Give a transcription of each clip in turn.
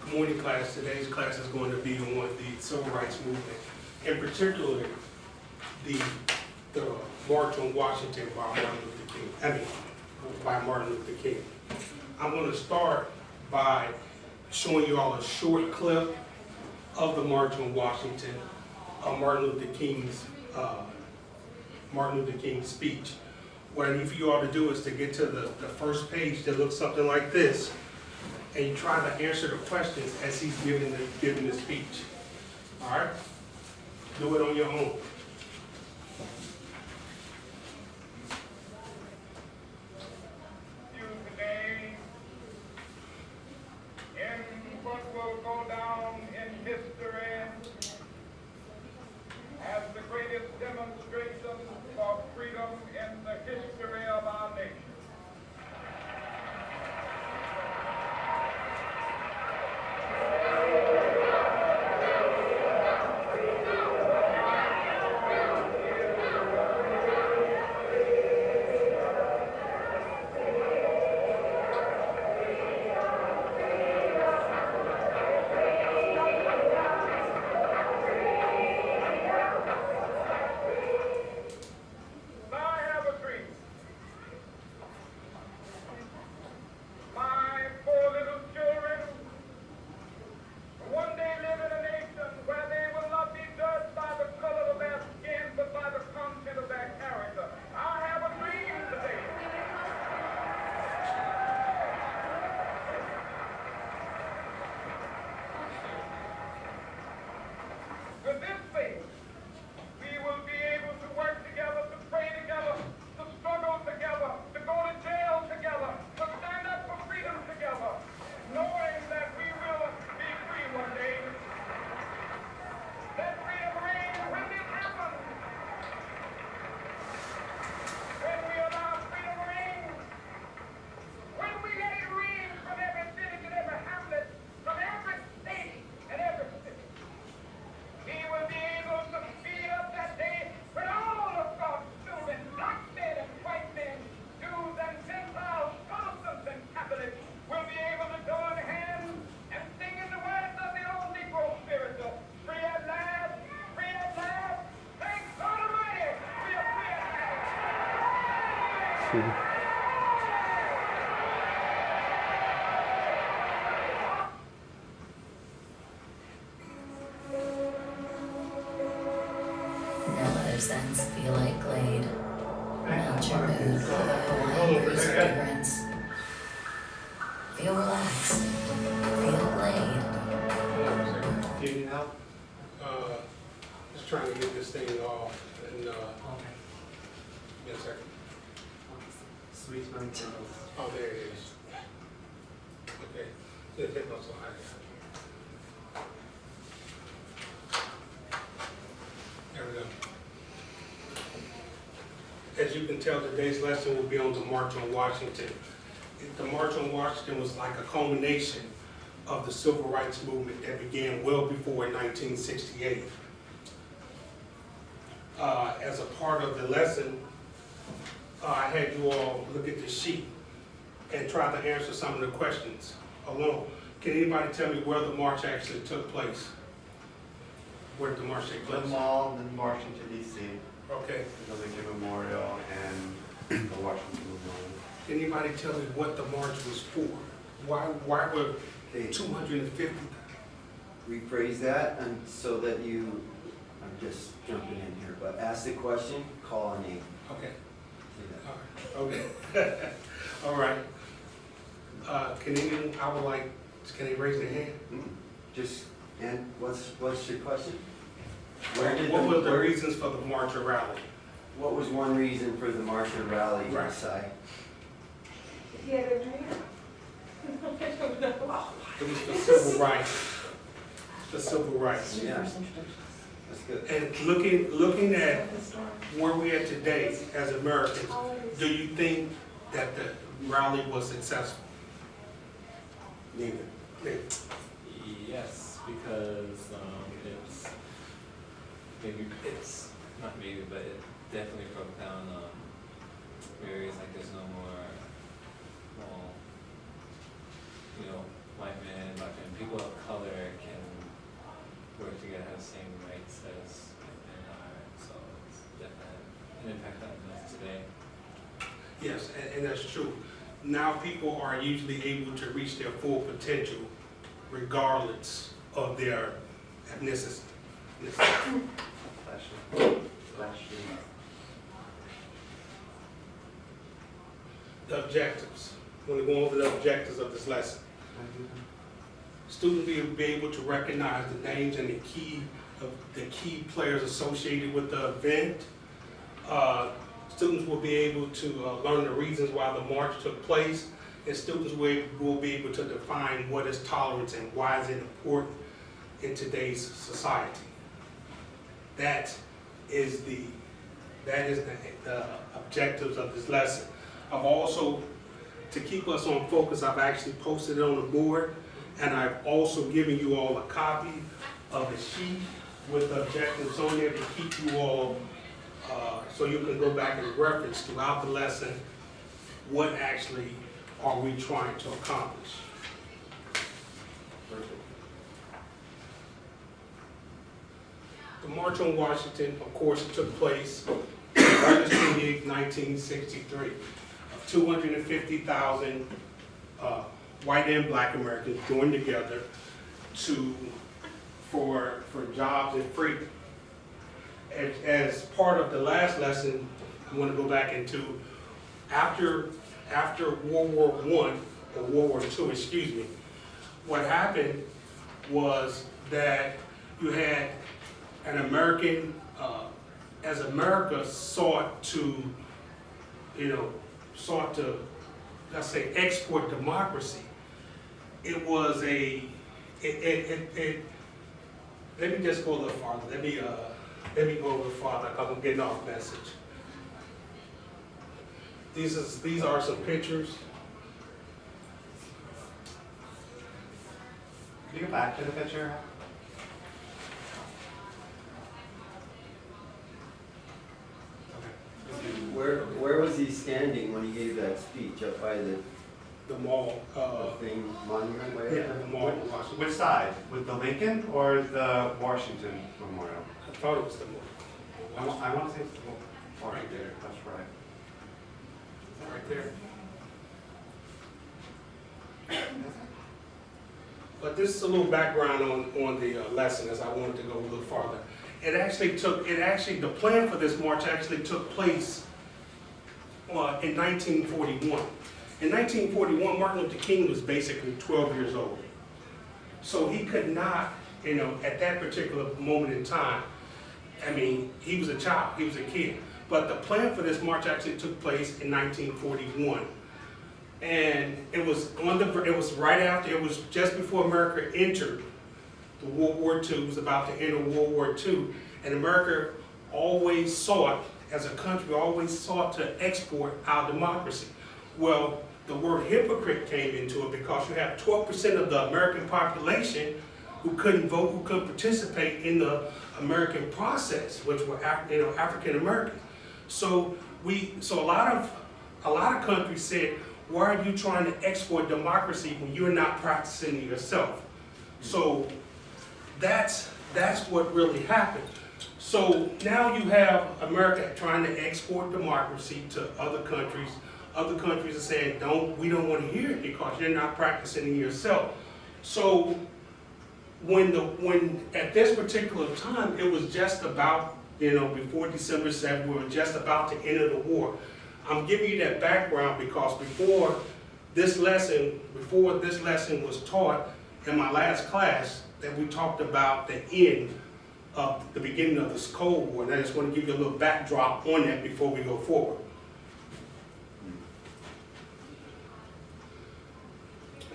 Good morning, class. Today's class is going to be on the civil rights movement, in particular the March on Washington by Martin Luther King. By Martin Luther King. I'm going to start by showing you all a short clip of the March on Washington, Martin Luther King's speech. What I need for you all to do is to get to the first page that looks something like this, and you try to answer the questions as he's giving the speech. All right? Do it on your own. Today, in what will go down in history as the greatest demonstration for freedom in the history of our nation. With this faith, we will be able to work together, to pray together, to struggle together, to go to jail together, to stand up for freedom together, knowing that we will be free one day. Let freedom reign when it happens. When we allow freedom reign, when we let it reign from every village and every hamlet, from every state and every city. We will be able to speed up that day when all of God's children, black men and white men, Jews and Gentiles, Protestants and Catholics, will be able to join hands and sing in the words of the old Negro spiritual, free at last, thank God Almighty, we are free at last. Now let our sense feel like Glade. Melt your mood with a Hawaiian breeze fragrance. Feel relaxed. Feel Glade. Do you need help? Just trying to get this thing off. And yes, sir. Sweet smelling candles. Oh, there it is. Okay. Yeah, take those so high. There we go. As you can tell, today's lesson will be on the March on Washington. The March on Washington was like a culmination of the civil rights movement that began well before 1968. As a part of the lesson, I had you all look at the sheet and try to answer some of the questions alone. Can anybody tell me where the march actually took place? Where did the march take place? The mall, then Washington, D.C. Okay. The Lincoln Memorial and the Washington Memorial. Can anybody tell me what the march was for? Why were Okay, 250? rephrase that and so that you, I'm just jumping in here, but ask the question, call a name. Okay. Say that. All right. Okay. All right. Can they raise their hand? Just, and what's your question? What were the reasons for the march or rally? What was one reason for the march or rally, Right. Masai? He had a dream? I don't know. It was the civil rights. The civil rights. Yeah, that's good. And looking at where we are today as Americans, do you think that the rally was successful? Neither. Yes, because it's not maybe, but it definitely broke down barriers. Like there's no more, white man, black man. People Yes, and that's true. Now people are usually able to reach their full potential regardless of their ethnicity. The objectives. I'm going to go over the objectives of this lesson. Students will be able to recognize the names and the key players associated with the event. Students will be able to learn the reasons why the march took place, and students will be able to define what is tolerance and why is it important in today's society. That is the objectives of this lesson. I've also, to keep us on focus, I've actually posted it on the board, and I've also given you all a copy of the sheet with the objectives on there to keep you all, so you can go back and reference throughout the lesson what actually are we trying to accomplish. The March on Washington, of course, it took place August 28, 1963. 250,000 white and black Americans joined together for jobs and freedom. As part of the last lesson, I want to go back into after World War I, or World War II, excuse me, what happened was that you had an American, as America sought to, let's say, export democracy, it was let me just go a little farther. Let me go a little farther because I'm getting off message. These are some pictures. Can you go back to the picture? Where was he standing when he gave that speech? Up by The mall. thing, monument? Yeah, the mall in Washington. Which side? With the Lincoln or the Washington Memorial? I thought it was the mall. I want to say it's the right there. That's right. Right there. But this is a little background on the lesson, as I wanted to go a little farther. The plan for this march actually took place in 1941. In 1941, Martin Luther King was basically 12 years old. So he could not, at that particular moment in time, he was a child, he was a kid. But the plan for this march actually took place in 1941. And it was just before America entered the World War II. It was about to enter World War II. And America always sought, as a country, always sought to export our democracy. Well, the word hypocrite came into it because you have 12% of the American population who couldn't vote, who couldn't participate in the American process, which were African Americans. So a lot of countries said, why are you trying to export democracy when you're not practicing it yourself? So that's what really happened. So now you have America trying to export democracy to other countries. Other countries are saying, we don't want to hear it because you're not practicing it yourself. So when at this particular time, it was just about, before December 7th, we were just about to enter the war. I'm giving you that background because before this lesson was taught in my last class, that we talked about the end of the beginning of this Cold War. And I just want to give you a little backdrop on that before we go forward.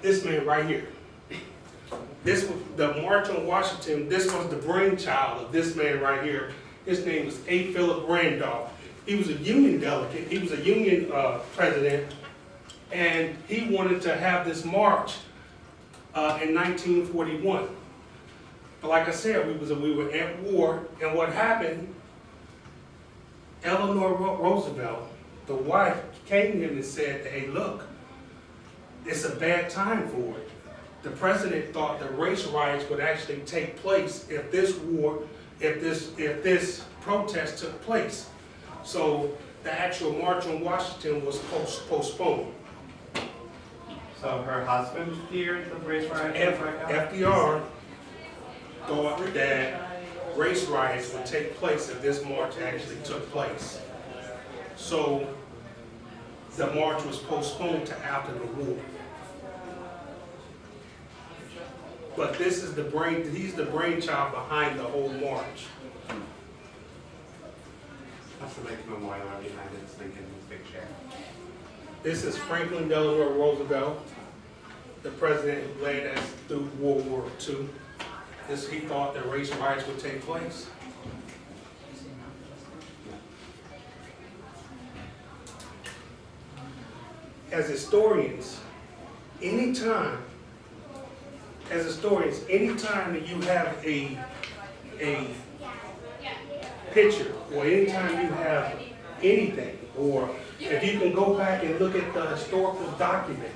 This man right here. This was the March on Washington. This was the brainchild of this man right here. His name was A. Philip Randolph. He was a Union delegate. He was a Union president, and he wanted to have this march in 1941. But like I said, we were at war, and what happened? Eleanor Roosevelt, the wife, came to him and said, "Hey, look, it's a bad time for it." The president thought the race riots would actually take place if this protest took place. So the actual March on Washington was postponed. So her husband feared the race riots? FDR thought that race riots would take place if this march actually took place. So the march was postponed to after the war. But this is he's the brainchild behind the whole march. That's the Lincoln Memorial behind it, it's Lincoln's big chair. This is Franklin Delano Roosevelt, the president who led us through World War II. He thought that race riots would take place. As historians, anytime that you have a picture, or anytime you have anything, or if you can go back and look at the historical document,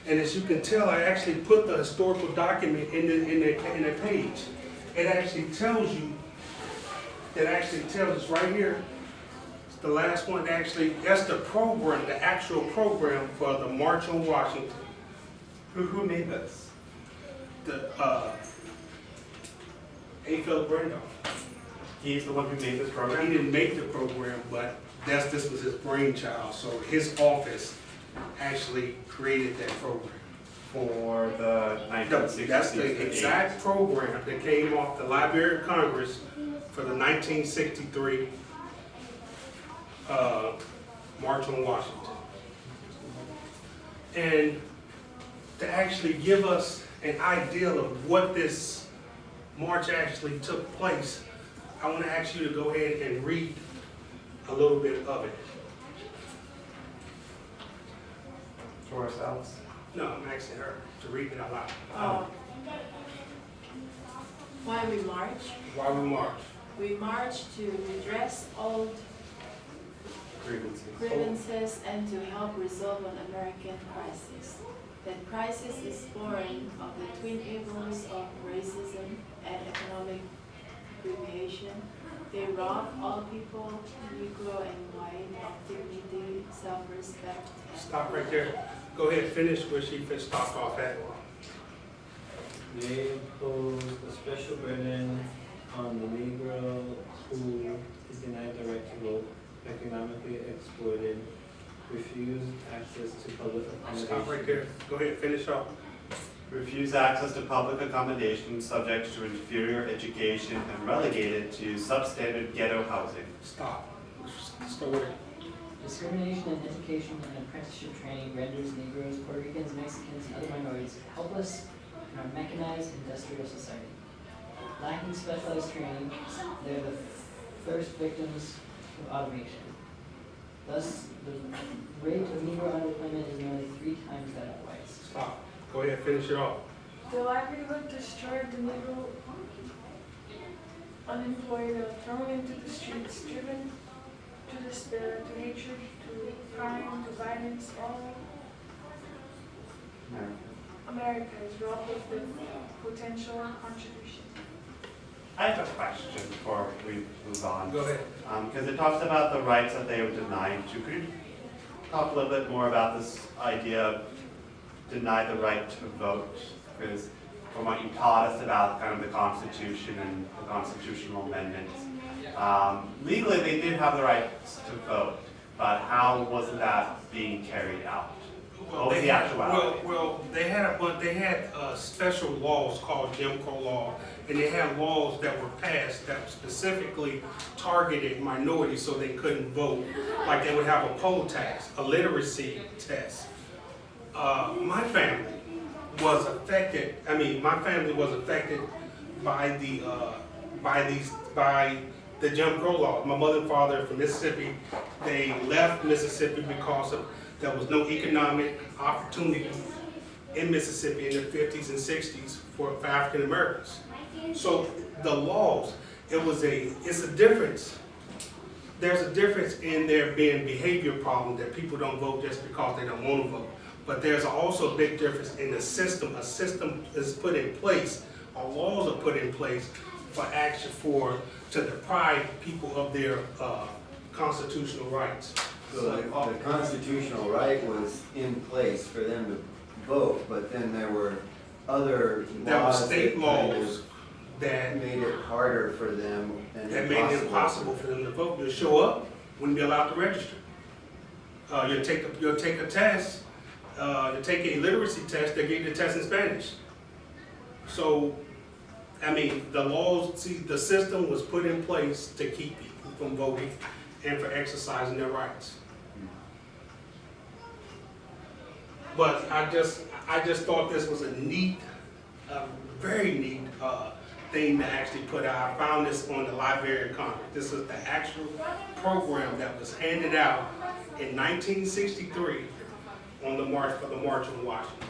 and as you can tell, I actually put the historical document in the page. It actually tells us right here. It's the last one. Actually, that's the program, the actual program for the March on Washington. Who made this? The A. Philip Randolph. He's the one who made this He program? didn't make the program, but this was his brainchild. So his office actually created that program. For the 1960s. That's the exact program that came off the Library of Congress for the 1963 March on Washington. And to actually give us an idea of what this march actually took place, I want to ask you to go ahead and read a little bit of it. To ourselves. No, I'm asking her to read it out loud. Why we march? Why we march? We march to redress old grievances and to help resolve an American crisis. That crisis is born of the twin evils of racism and economic deprivation. They rob all people, Negro and white, of dignity, self-respect, and Stop right there. Go ahead, finish where she stopped off at. They impose a special burden on the Negro who is denied the right to vote, economically exploited, refused access to public accommodation. Stop right there. Go ahead, finish off. Refuse access to public accommodation, subject to inferior education, and relegated to substandard ghetto housing. Stop. Stop with it. Discrimination in education and apprenticeship training renders Negroes, Puerto Ricans, Mexicans, and other minorities helpless in our mechanized industrial society. Lacking specialized training, they are the first victims of automation. Thus, the rate of Negro unemployment is nearly 3 times that of whites. Stop. Go ahead, finish it off. The livelihood destroyed, the Negro unemployed are thrown into the streets, driven to despair, to hatred, to crime, to violence. All America is robbed of the potential contribution. I have a question before we move on. Go ahead. Because it talks about the rights that they were denied to. Could you talk a little bit more about this idea of deny the right to vote? Because from what you taught us about kind of the Constitution and the constitutional amendments, legally they did have the right to vote, but how was that being carried out? What was the actuality? Well, they had special laws called Jim Crow law, and they had laws that were passed that specifically targeted minorities so they couldn't vote. Like they would have a poll tax, a literacy test. My family was affected. I mean, my family was affected by the Jim Crow law. My mother and father from Mississippi, they left Mississippi because there was no economic opportunity in Mississippi in the 50s and 60s for African Americans. So the laws, it's a difference. There's a difference in there being behavior problem that people don't vote just because they don't want to vote. But there's also a big difference in the system. A system is put in place, or laws are put in place for action to deprive people of their constitutional rights. So the constitutional right was in place for them to vote, but then there were other There were laws state that kind laws of that made it harder for them and made it impossible for them to vote. You'll show up, wouldn't be allowed to register. You'll take a test, you'll take a literacy test, they give you the test in Spanish. So, I mean, the laws, see, the system was put in place to keep people from voting and for exercising their rights. But I just thought this was a neat, very neat thing to actually put out. I found this on the Library of Congress. This is the actual program that was handed out in 1963 on the March for the March on Washington.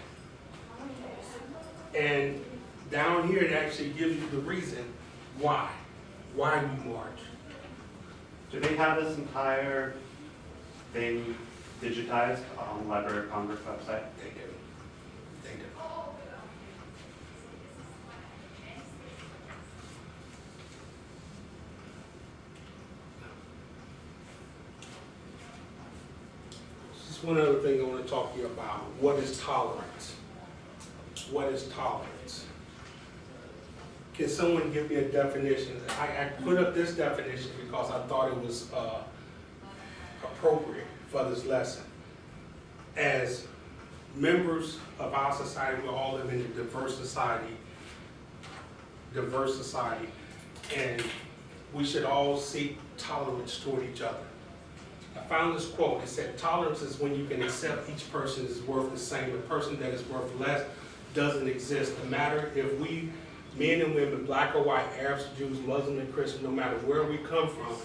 And down here it actually gives you the reason why we march. Do they have this entire thing digitized on the Library of Congress website? They do. They do. Just one other thing I want to talk to you about. What is tolerance? What is tolerance? Can someone give me a definition? I put up this definition because I thought it was appropriate for this lesson. As members of our society, we all live in a diverse society, and we should all seek tolerance toward each other. I found this quote. It said, tolerance is when you can accept each person is worth the same. The person that is worth less doesn't exist. No matter if we, men and women, black or white, Arabs, Jews, Muslim and Christian, no matter where we come from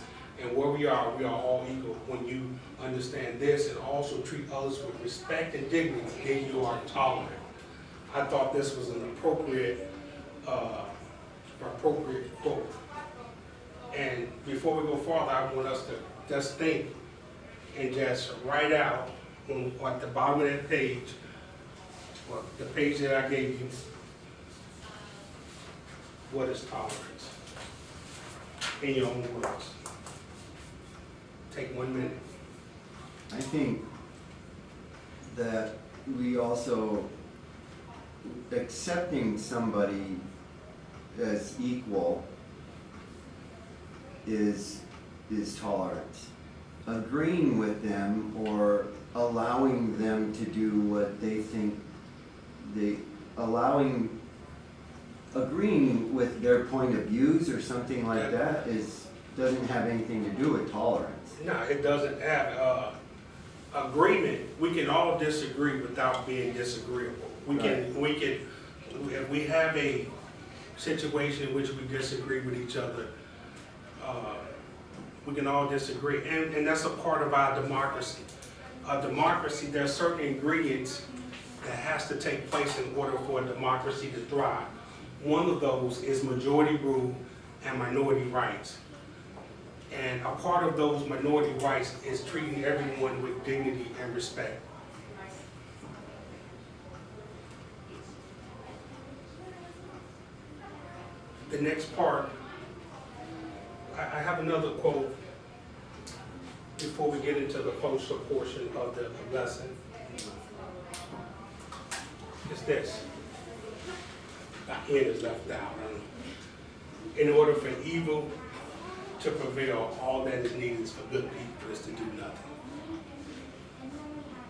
and where we are all equal. When you understand this and also treat others with respect and dignity, then you are tolerant. I thought this was an appropriate quote. And before we go farther, I want us to just think and just write out at the bottom of that page, well, the page that I gave you, what is tolerance? In your own words. Take 1 minute. I think that we also, accepting somebody as equal is tolerance. Agreeing with them or allowing them to do what they think agreeing with their point of views or something like that doesn't have anything to do with tolerance. No, it doesn't have agreement. We can all disagree without being disagreeable. If we have a situation in which we disagree with each other, we can all disagree, and that's a part of our democracy. Democracy, there are certain ingredients that has to take place in order for a democracy to thrive. One of those is majority rule and minority rights. And a part of those minority rights is treating everyone with dignity and respect. The next part, I have another quote before we get into the poster portion of the lesson. It's this. The end is left out. In order for evil to prevail, all that is needed is for good people is to do nothing.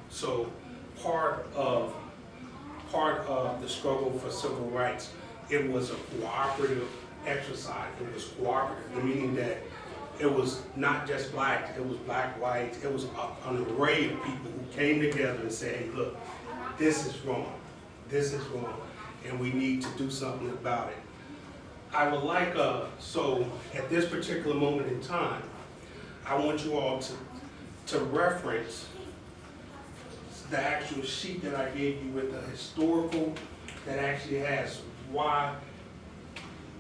So part of the struggle for civil rights, it was a cooperative exercise. It was cooperative, meaning that it was not just black, it was black, white, it was an array of people who came together and said, hey, look, this is wrong, and we need to do something about it. I would like, so at this particular moment in time, I want you all to reference the actual sheet that I gave you with the historical that actually has why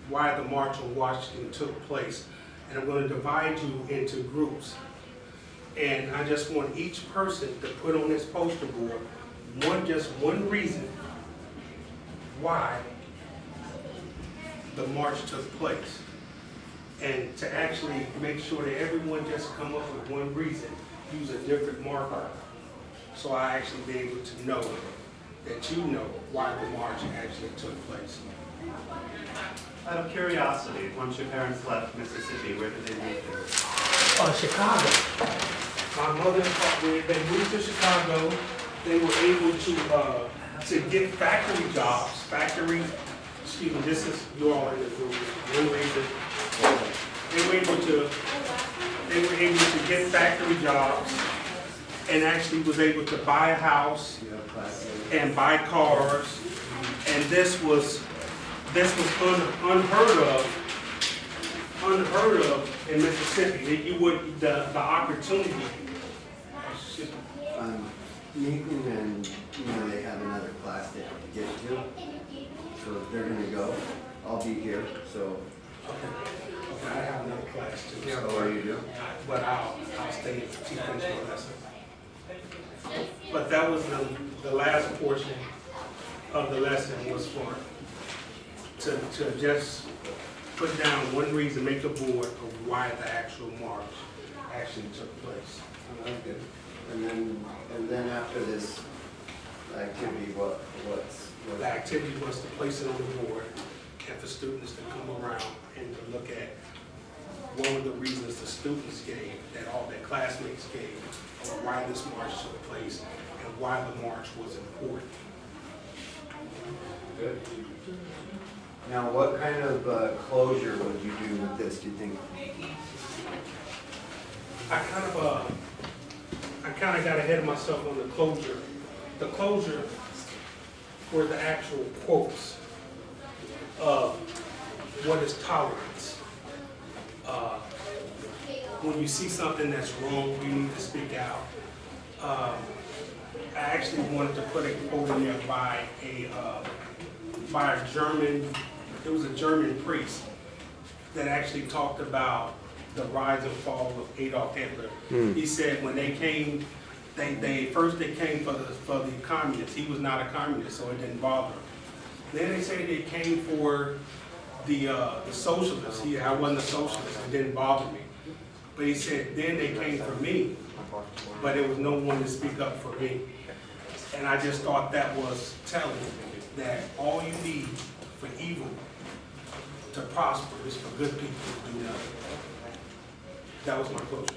the March on Washington took place. And I'm going to divide you into groups. And I just want each person to put on this poster board just one reason why the march took place. And to actually make sure that everyone just come up with one reason. use a different marker. So I actually be able to know that you know why the march actually took place. Out of curiosity, once your parents left Mississippi, where did they move to? Chicago. My mother, when they moved to Chicago, they were able to get factory jobs. Excuse me, this is, you all in the group. One reason, they were able to get factory jobs and actually was able to buy a house and buy cars. And this was unheard of in Mississippi. That you would, the opportunity. Nathan and, they have another class they have to get to. So if they're gonna go, I'll be here, so. Okay, I have another class too. Oh, you do? But I'll stay to finish my lesson. But that was the last portion of the lesson was to just put down one reason, make a board of why the actual march actually took place. Okay. And then after this activity, what's? The activity was to place it on the board and for students to come around and to look at what were the reasons the students gave, that all their classmates gave, of why this march took place and why the march was important. Good. Now, what kind of closure would you do with this, do you think? I kind of got ahead of myself on the closure. The closure were the actual quotes of what is tolerance. When you see something that's wrong, you need to speak out. I actually wanted to put a quote in there by a German, it was a German priest that actually talked about the rise and fall of Adolf Hitler. He said when they came, first they came for the communists. He was not a communist, so it didn't bother him. Then they say they came for the socialists. I wasn't a socialist, it didn't bother me. But he said then they came for me, but there was no one to speak up for me. And I just thought that was telling that all you need for evil to prosper is for good people to do nothing. That was my closure.